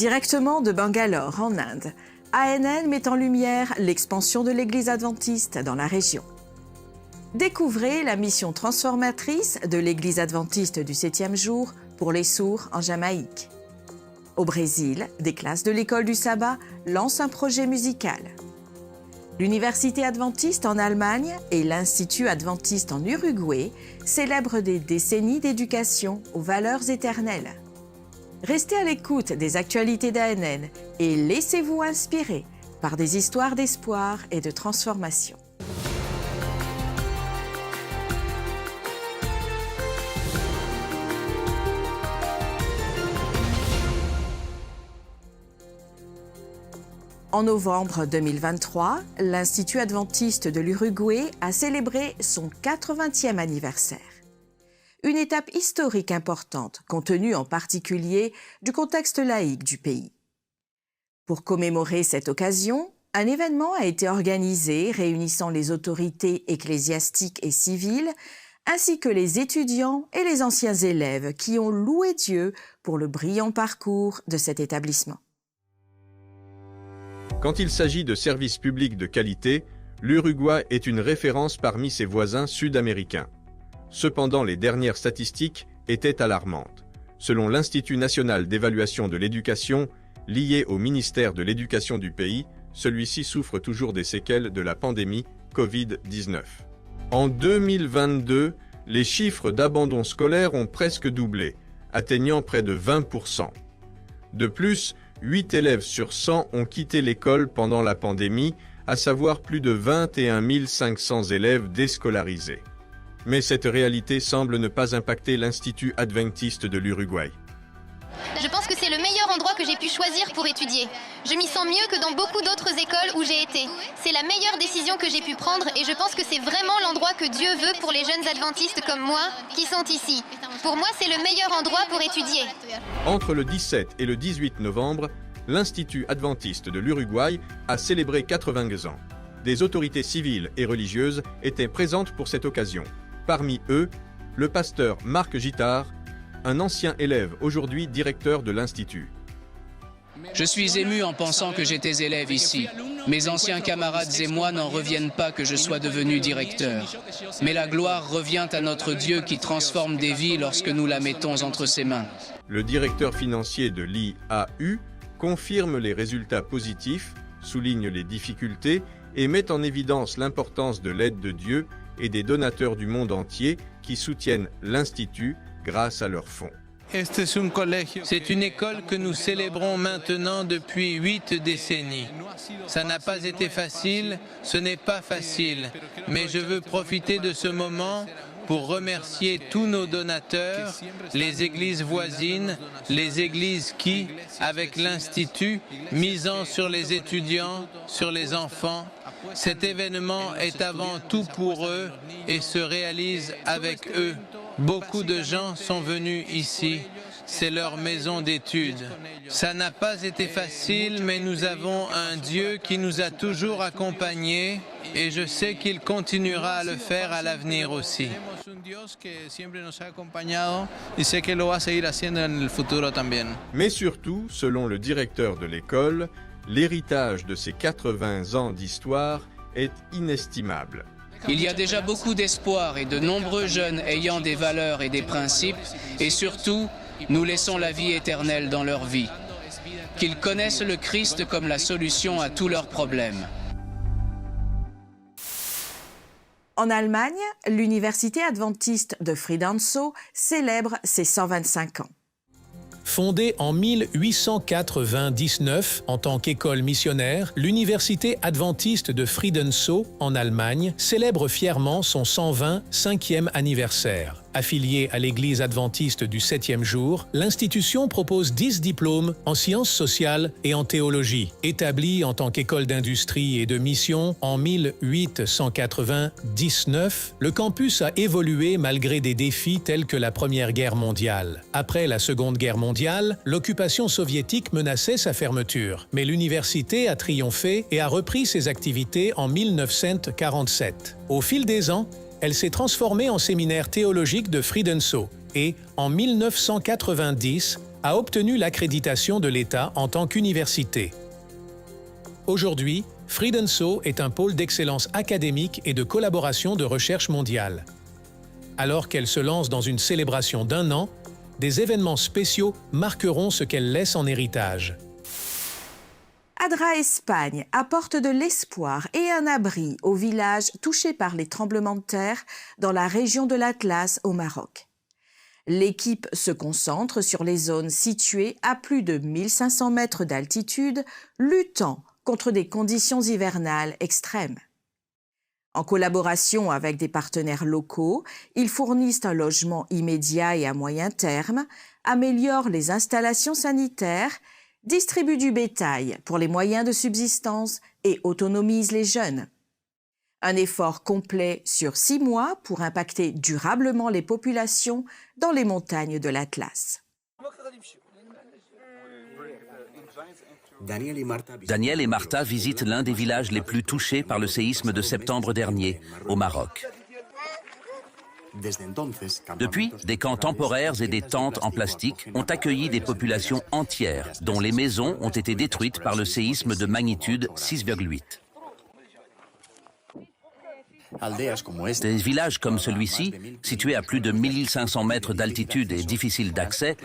Directement de Bangalore, en Inde, ANN met en lumière l'expansion de l'Église adventiste dans la région. Découvrez la mission transformatrice de l'Église adventiste du 7e jour pour les sourds en Jamaïque. Au Brésil, des classes de l'école du sabbat lancent un projet musical. L'Université adventiste en Allemagne et l'Institut adventiste en Uruguay célèbrent des décennies d'éducation aux valeurs éternelles. Restez à l'écoute des actualités d'ANN et laissez-vous inspirer par des histoires d'espoir et de transformation. En novembre 2023, l'Institut adventiste de l'Uruguay a célébré son 80e anniversaire. Une étape historique importante, compte tenu en particulier du contexte laïque du pays. Pour commémorer cette occasion, un événement a été organisé réunissant les autorités ecclésiastiques et civiles, ainsi que les étudiants et les anciens élèves qui ont loué Dieu pour le brillant parcours de cet établissement. Quand il s'agit de services publics de qualité, l'Uruguay est une référence parmi ses voisins sud-américains. Cependant, les dernières statistiques étaient alarmantes. Selon l'Institut national d'évaluation de l'éducation, lié au ministère de l'Éducation du pays, celui-ci souffre toujours des séquelles de la pandémie Covid-19. En 2022, les chiffres d'abandon scolaire ont presque doublé, atteignant près de 20%. De plus, 8 élèves sur 100 ont quitté l'école pendant la pandémie, à savoir plus de 21 500 élèves déscolarisés. Mais cette réalité semble ne pas impacter l'Institut adventiste de l'Uruguay. Je pense que c'est le meilleur endroit que j'ai pu choisir pour étudier. Je m'y sens mieux que dans beaucoup d'autres écoles où j'ai été. C'est la meilleure décision que j'ai pu prendre et je pense que c'est vraiment l'endroit que Dieu veut pour les jeunes adventistes comme moi qui sont ici. Pour moi, c'est le meilleur endroit pour étudier. Entre le 17 et le 18 novembre, l'Institut adventiste de l'Uruguay a célébré 80 ans. Des autorités civiles et religieuses étaient présentes pour cette occasion. Parmi eux, le pasteur Marc Gittard, un ancien élève, aujourd'hui directeur de l'Institut. Je suis ému en pensant que j'étais élève ici. Mes anciens camarades et moi n'en reviennent pas que je sois devenu directeur. Mais la gloire revient à notre Dieu qui transforme des vies lorsque nous la mettons entre ses mains. Le directeur financier de l'IAU confirme les résultats positifs, souligne les difficultés et met en évidence l'importance de l'aide de Dieu et des donateurs du monde entier qui soutiennent l'Institut grâce à leurs fonds. C'est une école que nous célébrons maintenant depuis 8 décennies. Ça n'a pas été facile, ce n'est pas facile, mais je veux profiter de ce moment pour remercier tous nos donateurs, les églises voisines, les églises qui, avec l'Institut, misant sur les étudiants, sur les enfants, cet événement est avant tout pour eux et se réalise avec eux. Beaucoup de gens sont venus ici, c'est leur maison d'études. Ça n'a pas été facile, mais nous avons un Dieu qui nous a toujours accompagnés et je sais qu'il continuera à le faire à l'avenir aussi. Mais surtout, selon le directeur de l'école, l'héritage de ces 80 ans d'histoire est inestimable. Il y a déjà beaucoup d'espoir et de nombreux jeunes ayant des valeurs et des principes, et surtout, nous laissons la vie éternelle dans leur vie. Qu'ils connaissent le Christ comme la solution à tous leurs problèmes. En Allemagne, l'Université adventiste de Friedenau célèbre ses 125 ans. Fondée en 1899 en tant qu'école missionnaire, l'Université adventiste de Friedenau, en Allemagne, célèbre fièrement son 125e anniversaire. Affiliée à l'Église adventiste du 7e jour, l'institution propose 10 diplômes en sciences sociales et en théologie. Établie en tant qu'école d'industrie et de mission en 1899, le campus a évolué malgré des défis tels que la Première Guerre mondiale. Après la Seconde Guerre mondiale, l'occupation soviétique menaçait sa fermeture, mais l'université a triomphé et a repris ses activités en 1947. Au fil des ans, elle s'est transformée en séminaire théologique de Friedenau et, en 1990, a obtenu l'accréditation de l'État en tant qu'université. Aujourd'hui, Fridensoo est un pôle d'excellence académique et de collaboration de recherche mondiale. Alors qu'elle se lance dans une célébration d'1 an, des événements spéciaux marqueront ce qu'elle laisse en héritage. ADRA Espagne apporte de l'espoir et un abri aux villages touchés par les tremblements de terre dans la région de l'Atlas au Maroc. L'équipe se concentre sur les zones situées à plus de 1500 mètres d'altitude, luttant contre des conditions hivernales extrêmes. En collaboration avec des partenaires locaux, ils fournissent un logement immédiat et à moyen terme, améliorent les installations sanitaires, distribuent du bétail pour les moyens de subsistance et autonomisent les jeunes. Un effort complet sur 6 mois pour impacter durablement les populations dans les montagnes de l'Atlas. Daniel et Martha visitent l'un des villages les plus touchés par le séisme de septembre dernier, au Maroc. Depuis, des camps temporaires et des tentes en plastique ont accueilli des populations entières, dont les maisons ont été détruites par le séisme de magnitude 6,8. Des villages comme celui-ci, situés à plus de 1500 mètres d'altitude et difficiles d'accès,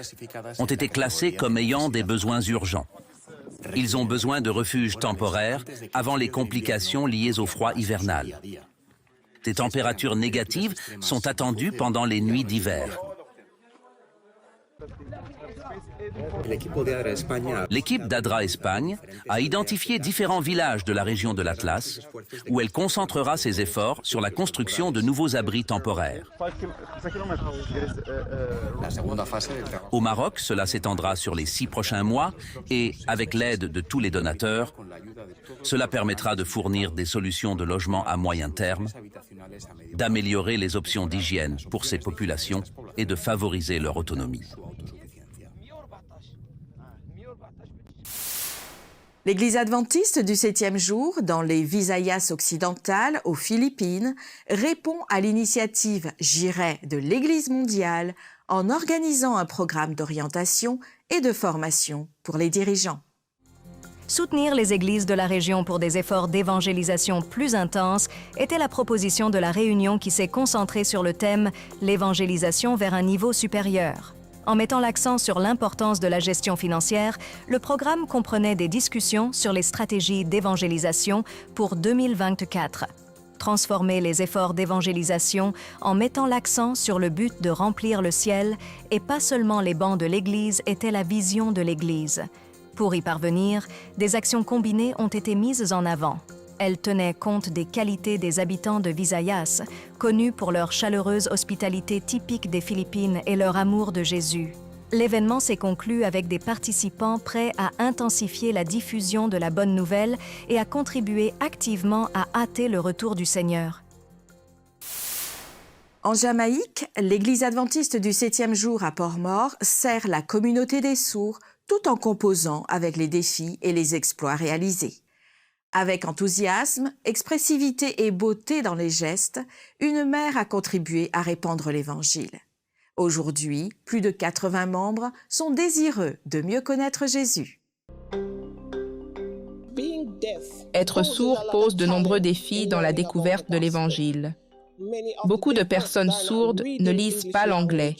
ont été classés comme ayant des besoins urgents. Ils ont besoin de refuges temporaires avant les complications liées au froid hivernal. Des températures négatives sont attendues pendant les nuits d'hiver. L'équipe d'ADRA Espagne a identifié différents villages de la région de l'Atlas où elle concentrera ses efforts sur la construction de nouveaux abris temporaires. Au Maroc, cela s'étendra sur les 6 prochains mois et, avec l'aide de tous les donateurs, cela permettra de fournir des solutions de logement à moyen terme, d'améliorer les options d'hygiène pour ces populations et de favoriser leur autonomie. L'Église adventiste du 7e jour, dans les Visayas occidentales, aux Philippines, répond à l'initiative J'irai de l'Église mondiale en organisant un programme d'orientation et de formation pour les dirigeants. Soutenir les églises de la région pour des efforts d'évangélisation plus intenses était la proposition de la réunion qui s'est concentrée sur le thème « L'évangélisation vers un niveau supérieur ». En mettant l'accent sur l'importance de la gestion financière, le programme comprenait des discussions sur les stratégies d'évangélisation pour 2024. Transformer les efforts d'évangélisation en mettant l'accent sur le but de remplir le ciel et pas seulement les bancs de l'Église était la vision de l'Église. Pour y parvenir, des actions combinées ont été mises en avant. Elles tenaient compte des qualités des habitants de Visayas, connus pour leur chaleureuse hospitalité typique des Philippines et leur amour de Jésus. L'événement s'est conclu avec des participants prêts à intensifier la diffusion de la bonne nouvelle et à contribuer activement à hâter le retour du Seigneur. En Jamaïque, l'Église adventiste du 7e jour à Port-Mort sert la communauté des sourds tout en composant avec les défis et les exploits réalisés. Avec enthousiasme, expressivité et beauté dans les gestes, une mère a contribué à répandre l'Évangile. Aujourd'hui, plus de 80 membres sont désireux de mieux connaître Jésus. Être sourd pose de nombreux défis dans la découverte de l'Évangile. Beaucoup de personnes sourdes ne lisent pas l'anglais.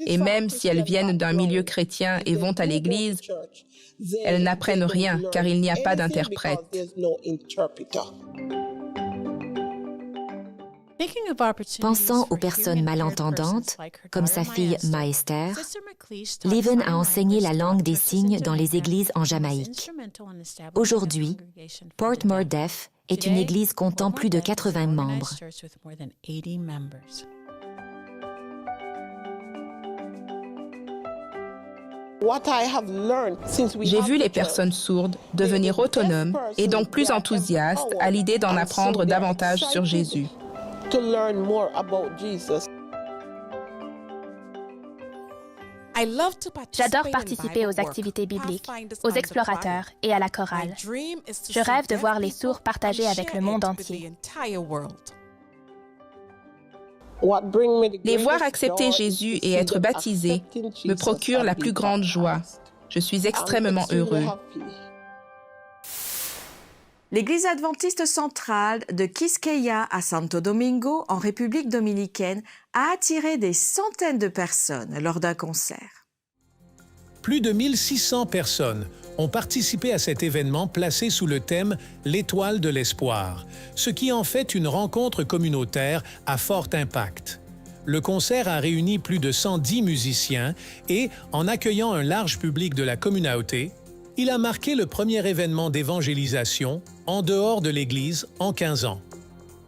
Et même si elles viennent d'un milieu chrétien et vont à l'église, elles n'apprennent rien car il n'y a pas d'interprète. Pensant aux personnes malentendantes, comme sa fille Maester, Leven a enseigné la langue des signes dans les églises en Jamaïque. Aujourd'hui, Port-Mort Deaf est une église comptant plus de 80 membres. J'ai vu les personnes sourdes devenir autonomes et donc plus enthousiastes à l'idée d'en apprendre davantage sur Jésus. J'adore participer aux activités bibliques, aux explorateurs et à la chorale. Je rêve de voir les sourds partager avec le monde entier. Les voir accepter Jésus et être baptisés me procure la plus grande joie. Je suis extrêmement heureux. L'Église adventiste centrale de Quisqueya à Santo Domingo, en République dominicaine, a attiré des centaines de personnes lors d'un concert. Plus de 1600 personnes ont participé à cet événement placé sous le thème « L'étoile de l'espoir », ce qui en fait une rencontre communautaire à fort impact. Le concert a réuni plus de 110 musiciens et, en accueillant un large public de la communauté, il a marqué le premier événement d'évangélisation en dehors de l'Église en 15 ans.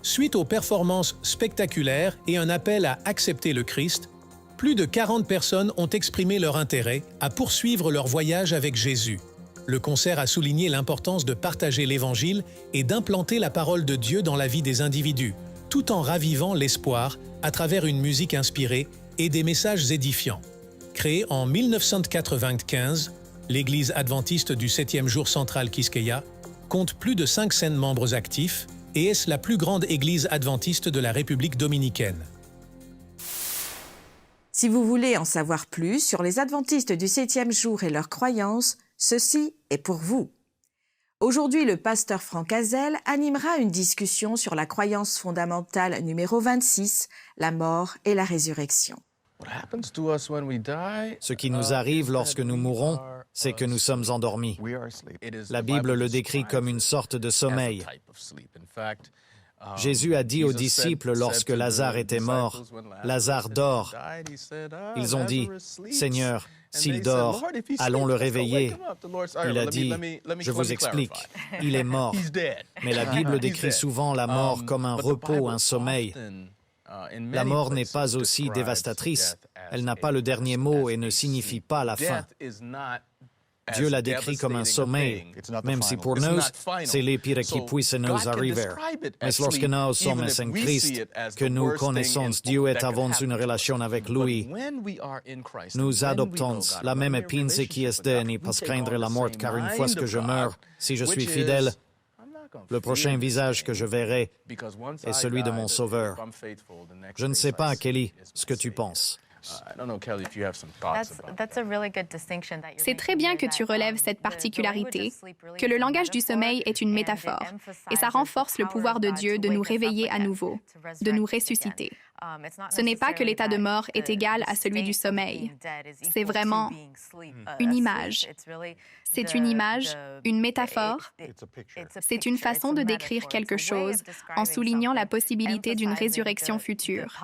Suite aux performances spectaculaires et un appel à accepter le Christ, plus de 40 personnes ont exprimé leur intérêt à poursuivre leur voyage avec Jésus. Le concert a souligné l'importance de partager l'Évangile et d'implanter la parole de Dieu dans la vie des individus, tout en ravivant l'espoir à travers une musique inspirée et des messages édifiants. Créée en 1995, l'Église adventiste du 7e jour central Quisqueya compte plus de 500 membres actifs et est la plus grande église adventiste de la République dominicaine. Si vous voulez en savoir plus sur les adventistes du 7e jour et leurs croyances, ceci est pour vous. Aujourd'hui, le pasteur Franck Hazel animera une discussion sur la croyance fondamentale numéro 26, la mort et la résurrection. Ce qui nous arrive lorsque nous mourons, c'est que nous sommes endormis. La Bible le décrit comme une sorte de sommeil. Jésus a dit aux disciples lorsque Lazare était mort, « Lazare dort ». Ils ont dit, « Seigneur, s'il dort, allons le réveiller ». Il a dit, « Je vous explique, il est mort ». Mais la Bible décrit souvent la mort comme un repos, un sommeil. La mort n'est pas aussi dévastatrice. Elle n'a pas le dernier mot et ne signifie pas la fin. Dieu l'a décrit comme un sommeil, même si pour nous, c'est le pire qui puisse nous arriver. Mais lorsque nous sommes en Christ, que nous connaissons Dieu et avons une relation avec lui, nous adoptons la même pensée qui est de ne pas craindre la mort, car une fois que je meurs, si je suis fidèle, le prochain visage que je verrai est celui de mon Sauveur. Je ne sais pas, Kelly, ce que tu penses. C'est très bien que tu relèves cette particularité, que le langage du sommeil est une métaphore, et ça renforce le pouvoir de Dieu de nous réveiller à nouveau, de nous ressusciter. Ce n'est pas que l'état de mort est égal à celui du sommeil. C'est vraiment une image. C'est une image, une métaphore. C'est une façon de décrire quelque chose en soulignant la possibilité d'une résurrection future.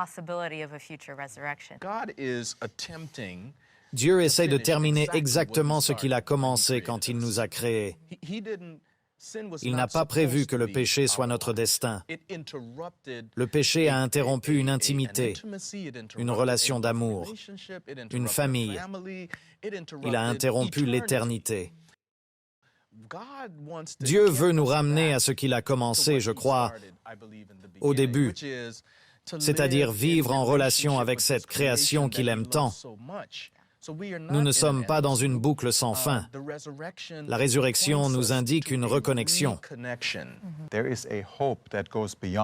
Dieu essaie de terminer exactement ce qu'il a commencé quand il nous a créés. Il n'a pas prévu que le péché soit notre destin. Le péché a interrompu une intimité, une relation d'amour, une famille. Il a interrompu l'éternité. Dieu veut nous ramener à ce qu'il a commencé, je crois, au début, c'est-à-dire vivre en relation avec cette création qu'il aime tant. Nous ne sommes pas dans une boucle sans fin. La résurrection nous indique une reconnexion.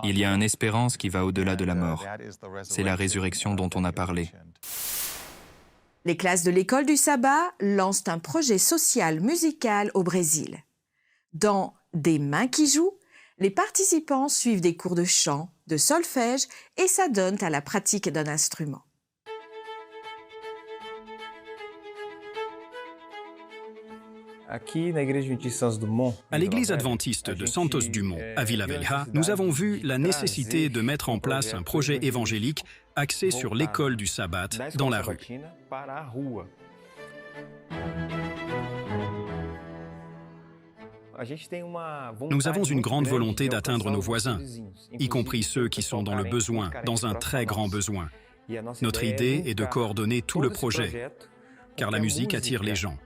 Il y a une espérance qui va au-delà de la mort. C'est la résurrection dont on a parlé. Les classes de l'école du sabbat lancent un projet social musical au Brésil. Dans Des mains qui jouent, les participants suivent des cours de chant, de solfège et s'adonnent à la pratique d'un instrument. À l'église adventiste de Santos Dumont, à Vila Velha, nous avons vu la nécessité de mettre en place un projet évangélique axé sur l'école du sabbat dans la rue. Nous avons une grande volonté d'atteindre nos voisins, y compris ceux qui sont dans le besoin, dans un très grand besoin. Notre idée est de coordonner tout le projet, car la musique attire les gens.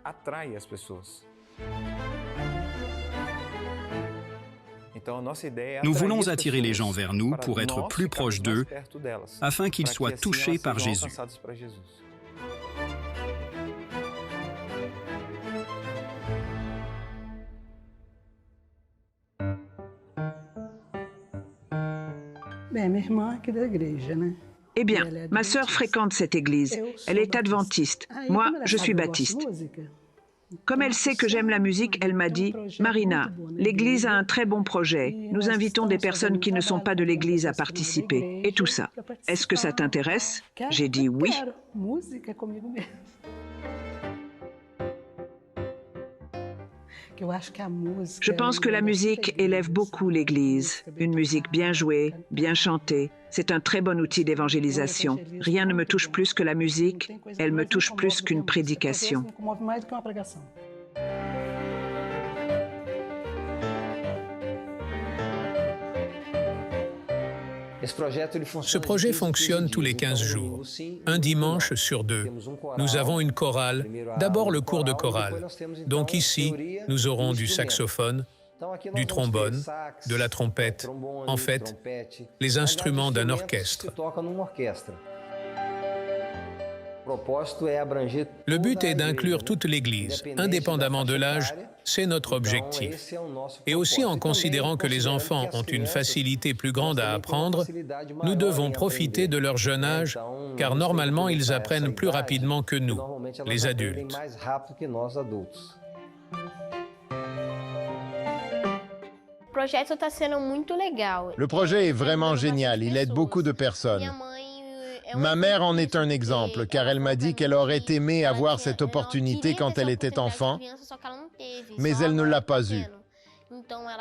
Nous voulons attirer les gens vers nous pour être plus proches d'eux, afin qu'ils soient touchés par Jésus. Bem, minha irmã aqui da igreja, né? Eh bien, ma sœur fréquente cette église. Elle est adventiste. Moi, je suis baptiste. Comme elle sait que j'aime la musique, elle m'a dit « Marina, l'église a un très bon projet. Nous invitons des personnes qui ne sont pas de l'église à participer. Et tout ça. Est-ce que ça t'intéresse ?» J'ai dit « Oui ». Je pense que la musique élève beaucoup l'Église. Une musique bien jouée, bien chantée. C'est un très bon outil d'évangélisation. Rien ne me touche plus que la musique. Elle me touche plus qu'une prédication. Ce projet fonctionne tous les 15 jours, un dimanche sur 2. Nous avons une chorale, d'abord le cours de chorale. Donc ici, nous aurons du saxophone, du trombone, de la trompette, en fait, les instruments d'un orchestre. Le but est d'inclure toute l'Église, indépendamment de l'âge, c'est notre objectif. Et aussi en considérant que les enfants ont une facilité plus grande à apprendre, nous devons profiter de leur jeune âge, car normalement ils apprennent plus rapidement que nous, les adultes. Le projet est vraiment génial, il aide beaucoup de personnes. Ma mère en est un exemple, car elle m'a dit qu'elle aurait aimé avoir cette opportunité quand elle était enfant, mais elle ne l'a pas eue.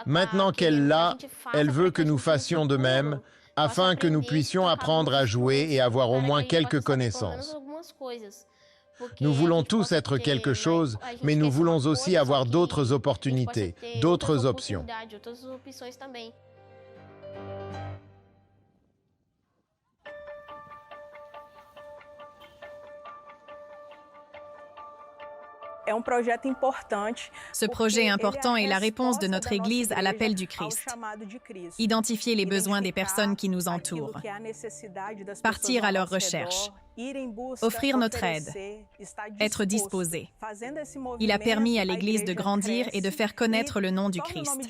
Maintenant qu'elle l'a, elle veut que nous fassions de même, afin que nous puissions apprendre à jouer et avoir au moins quelques connaissances. Nous voulons tous être quelque chose, mais nous voulons aussi avoir d'autres opportunités, d'autres options. Ce projet important est la réponse de notre Église à l'appel du Christ. Identifier les besoins des personnes qui nous entourent. Partir à leur recherche. Offrir notre aide. Être disposé. Il a permis à l'Église de grandir et de faire connaître le nom du Christ.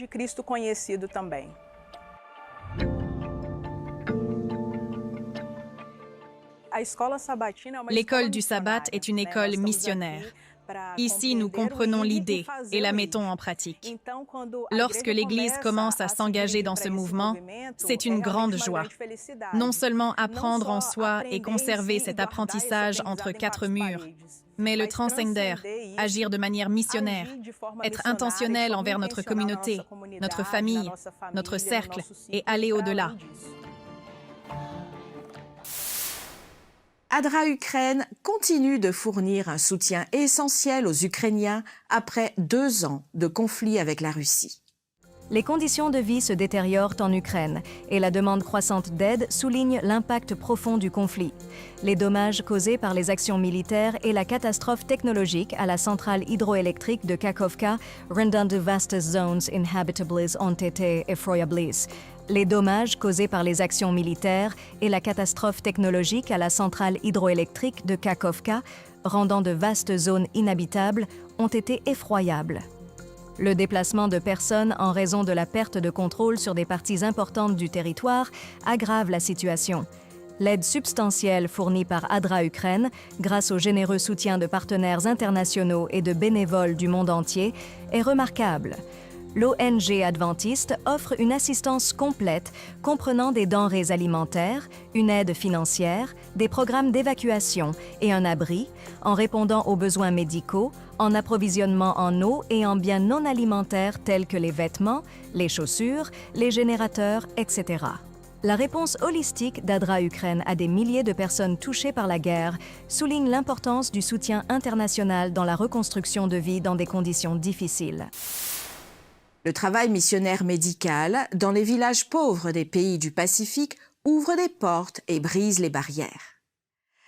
L'école du sabbat est une école missionnaire. Ici, nous comprenons l'idée et la mettons en pratique. Lorsque l'Église commence à s'engager dans ce mouvement, c'est une grande joie. Non seulement apprendre en soi et conserver cet apprentissage entre quatre murs, mais le transcender, agir de manière missionnaire, être intentionnel envers notre communauté, notre famille, notre cercle et aller au-delà. ADRA Ukraine continue de fournir un soutien essentiel aux Ukrainiens après 2 ans de conflit avec la Russie. Les conditions de vie se détériorent en Ukraine et la demande croissante d'aide souligne l'impact profond du conflit. Les dommages causés par les actions militaires et la catastrophe technologique à la centrale hydroélectrique de Kakhovka rendant de vastes zones inhabitables ont été effroyables. Les dommages causés par les actions militaires et la catastrophe technologique à la centrale hydroélectrique de Kakhovka, rendant de vastes zones inhabitables, ont été effroyables. Le déplacement de personnes en raison de la perte de contrôle sur des parties importantes du territoire aggrave la situation. L'aide substantielle fournie par ADRA Ukraine, grâce au généreux soutien de partenaires internationaux et de bénévoles du monde entier, est remarquable. L'ONG adventiste offre une assistance complète comprenant des denrées alimentaires, une aide financière, des programmes d'évacuation et un abri, en répondant aux besoins médicaux, en approvisionnement en eau et en biens non alimentaires tels que les vêtements, les chaussures, les générateurs, etc. La réponse holistique d'ADRA Ukraine à des milliers de personnes touchées par la guerre souligne l'importance du soutien international dans la reconstruction de vie dans des conditions difficiles. Le travail missionnaire médical dans les villages pauvres des pays du Pacifique ouvre des portes et brise les barrières.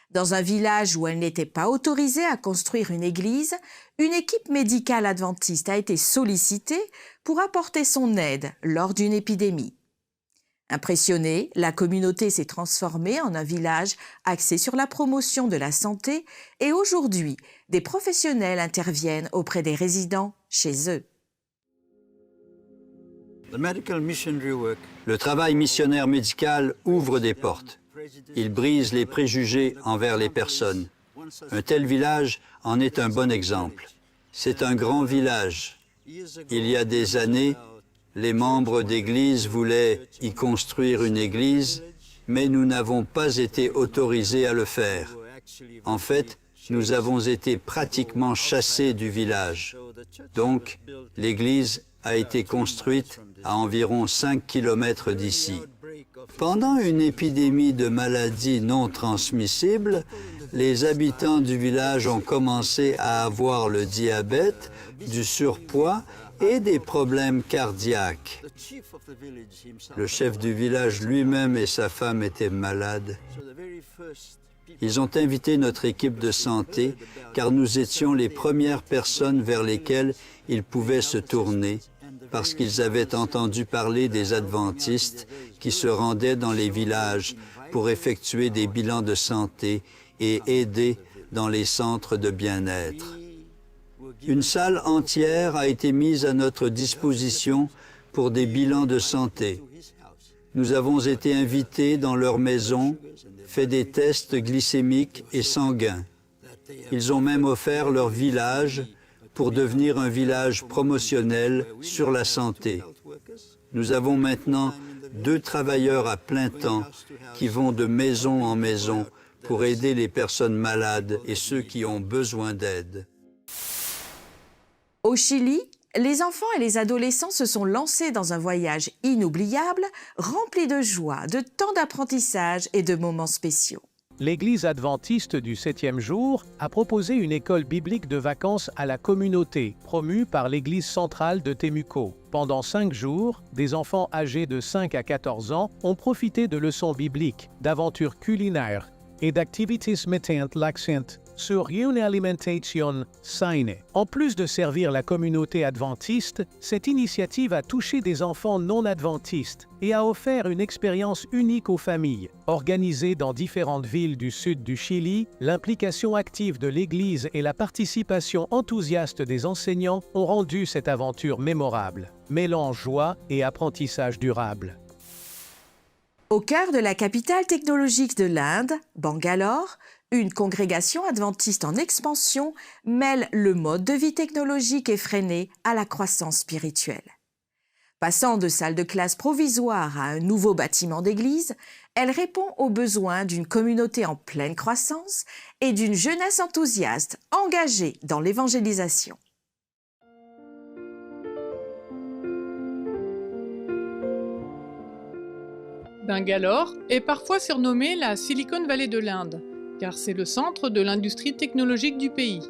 Dans un village où elle n'était pas autorisée à construire une église, une équipe médicale adventiste a été sollicitée pour apporter son aide lors d'une épidémie. Impressionnée, la communauté s'est transformée en un village axé sur la promotion de la santé et aujourd'hui, des professionnels interviennent auprès des résidents chez eux. Le travail missionnaire médical ouvre des portes. Il brise les préjugés envers les personnes. Un tel village en est un bon exemple. C'est un grand village. Il y a des années, les membres d'église voulaient y construire une église, mais nous n'avons pas été autorisés à le faire. En fait, nous avons été pratiquement chassés du village. Donc, l'église a été construite à environ 5 km d'ici. Pendant une épidémie de maladies non transmissibles, les habitants du village ont commencé à avoir le diabète, du surpoids et des problèmes cardiaques. Le chef du village lui-même et sa femme étaient malades. Ils ont invité notre équipe de santé car nous étions les premières personnes vers lesquelles ils pouvaient se tourner parce qu'ils avaient entendu parler des adventistes qui se rendaient dans les villages pour effectuer des bilans de santé et aider dans les centres de bien-être. Une salle entière a été mise à notre disposition pour des bilans de santé. Nous avons été invités dans leur maison, fait des tests glycémiques et sanguins. Ils ont même offert leur village pour devenir un village promotionnel sur la santé. Nous avons maintenant 2 travailleurs à plein temps qui vont de maison en maison pour aider les personnes malades et ceux qui ont besoin d'aide. Au Chili, les enfants et les adolescents se sont lancés dans un voyage inoubliable, rempli de joie, de temps d'apprentissage et de moments spéciaux. L'Église adventiste du 7e jour a proposé une école biblique de vacances à la communauté, promue par l'Église centrale de Temuco. Pendant 5 jours, des enfants âgés de 5 à 14 ans ont profité de leçons bibliques, d'aventures culinaires et d'activités mettant l'accent sur une alimentation saine. En plus de servir la communauté adventiste, cette initiative a touché des enfants non adventistes et a offert une expérience unique aux familles. Organisée dans différentes villes du sud du Chili, l'implication active de l'Église et la participation enthousiaste des enseignants ont rendu cette aventure mémorable, mêlant joie et apprentissage durable. Au cœur de la capitale technologique de l'Inde, Bangalore, une congrégation adventiste en expansion mêle le mode de vie technologique effréné à la croissance spirituelle. Passant de salle de classe provisoire à un nouveau bâtiment d'église, elle répond aux besoins d'une communauté en pleine croissance et d'une jeunesse enthousiaste engagée dans l'évangélisation. Bangalore est parfois surnommée la Silicon Valley de l'Inde, car c'est le centre de l'industrie technologique du pays.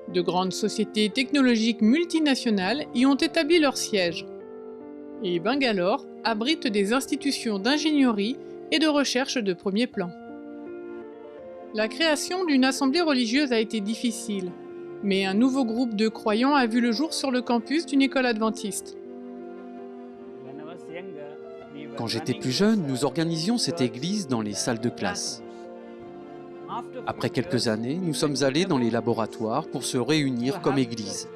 De grandes sociétés technologiques multinationales y ont établi leur siège. Et Bangalore abrite des institutions d'ingénierie et de recherche de premier plan. La création d'une assemblée religieuse a été difficile, mais un nouveau groupe de croyants a vu le jour sur le campus d'une école adventiste. Quand j'étais plus jeune, nous organisions cette église dans les salles de classe. Après quelques années, nous sommes allés dans les laboratoires pour se réunir comme église.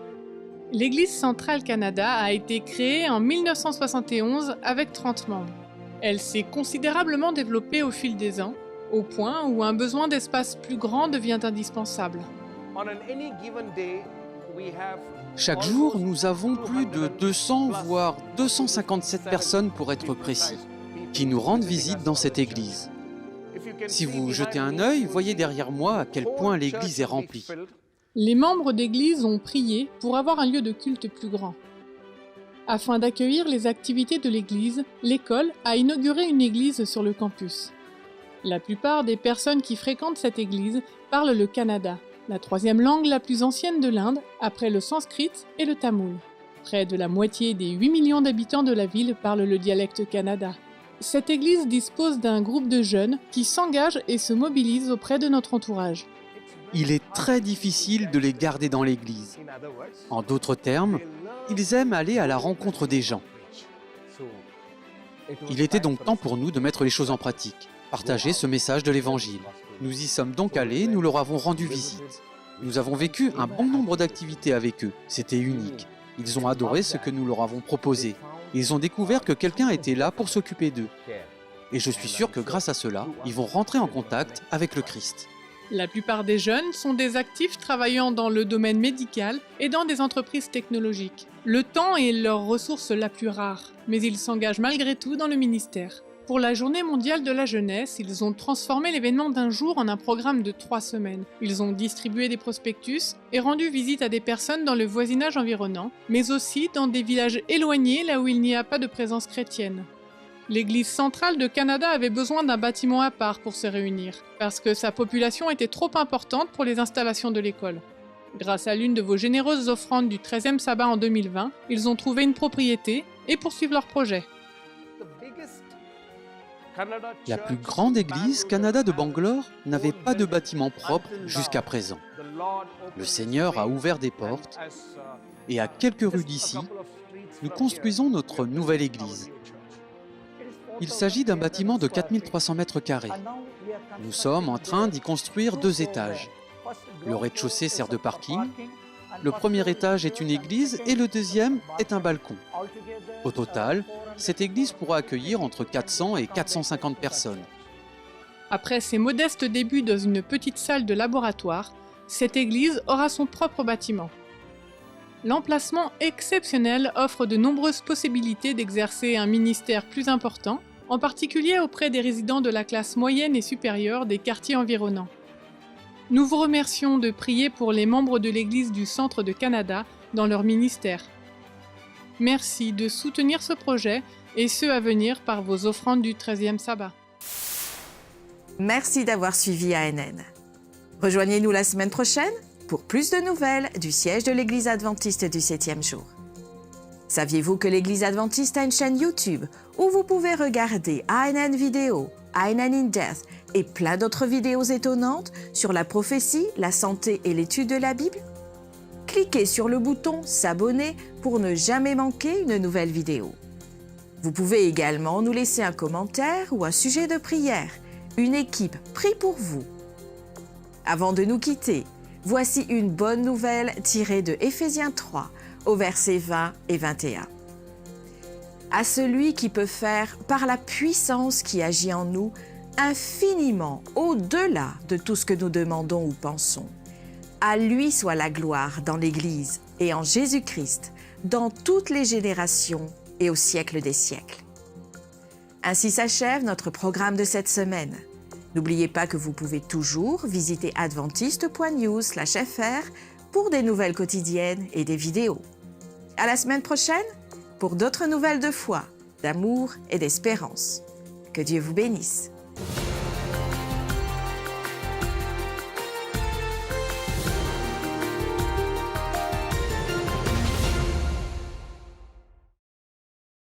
L'Église centrale Canada a été créée en 1971 avec 30 membres. Elle s'est considérablement développée au fil des ans, au point où un besoin d'espace plus grand devient indispensable. Chaque jour, nous avons plus de 200, voire 257 personnes pour être précis, qui nous rendent visite dans cette église. Si vous jetez un œil, voyez derrière moi à quel point l'église est remplie. Les membres d'église ont prié pour avoir un lieu de culte plus grand. Afin d'accueillir les activités de l'église, l'école a inauguré une église sur le campus. La plupart des personnes qui fréquentent cette église parlent le kannada, la 3e langue la plus ancienne de l'Inde, après le sanskrit et le tamoul. Près de la moitié des 8 millions d'habitants de la ville parlent le dialecte kannada. Cette église dispose d'un groupe de jeunes qui s'engagent et se mobilisent auprès de notre entourage. Il est très difficile de les garder dans l'église. En d'autres termes, ils aiment aller à la rencontre des gens. Il était donc temps pour nous de mettre les choses en pratique, partager ce message de l'Évangile. Nous y sommes donc allés, nous leur avons rendu visite. Nous avons vécu un bon nombre d'activités avec eux. C'était unique. Ils ont adoré ce que nous leur avons proposé. Ils ont découvert que quelqu'un était là pour s'occuper d'eux. Et je suis sûr que grâce à cela, ils vont rentrer en contact avec le Christ. La plupart des jeunes sont des actifs travaillant dans le domaine médical et dans des entreprises technologiques. Le temps est leur ressource la plus rare, mais ils s'engagent malgré tout dans le ministère. Pour la Journée mondiale de la jeunesse, ils ont transformé l'événement d'un jour en un programme de 3 semaines. Ils ont distribué des prospectus et rendu visite à des personnes dans le voisinage environnant, mais aussi dans des villages éloignés là où il n'y a pas de présence chrétienne. L'Église centrale de Canada avait besoin d'un bâtiment à part pour se réunir, parce que sa population était trop importante pour les installations de l'école. Grâce à l'une de vos généreuses offrandes du 13e sabbat en 2020, ils ont trouvé une propriété et poursuivent leur projet. La plus grande église Canada de Bangalore n'avait pas de bâtiment propre jusqu'à présent. Le Seigneur a ouvert des portes et à quelques rues d'ici, nous construisons notre nouvelle église. Il s'agit d'un bâtiment de 4300 mètres carrés. Nous sommes en train d'y construire 2 étages. Le rez-de-chaussée sert de parking, le premier étage est une église et le deuxième est un balcon. Au total, cette église pourra accueillir entre 400 et 450 personnes. Après ses modestes débuts dans une petite salle de laboratoire, cette église aura son propre bâtiment. L'emplacement exceptionnel offre de nombreuses possibilités d'exercer un ministère plus important, en particulier auprès des résidents de la classe moyenne et supérieure des quartiers environnants. Nous vous remercions de prier pour les membres de l'Église du Centre de Canada dans leur ministère. Merci de soutenir ce projet et ceux à venir par vos offrandes du 13e sabbat. Merci d'avoir suivi ANN. Rejoignez-nous la semaine prochaine pour plus de nouvelles du siège de l'Église adventiste du 7e jour. Saviez-vous que l'Église adventiste a une chaîne YouTube où vous pouvez regarder ANN Vidéo, ANN in Depth et plein d'autres vidéos étonnantes sur la prophétie, la santé et l'étude de la Bible? Cliquez sur le bouton S'abonner pour ne jamais manquer une nouvelle vidéo. Vous pouvez également nous laisser un commentaire ou un sujet de prière. Une équipe prie pour vous. Avant de nous quitter, voici une bonne nouvelle tirée de Éphésiens 3 au verset 20 et 21. À celui qui peut faire, par la puissance qui agit en nous, infiniment au-delà de tout ce que nous demandons ou pensons. À lui soit la gloire dans l'Église et en Jésus-Christ, dans toutes les générations et au siècle des siècles. Ainsi s'achève notre programme de cette semaine. N'oubliez pas que vous pouvez toujours visiter adventiste.news/fr pour des nouvelles quotidiennes et des vidéos. À la semaine prochaine pour d'autres nouvelles de foi, d'amour et d'espérance. Que Dieu vous bénisse.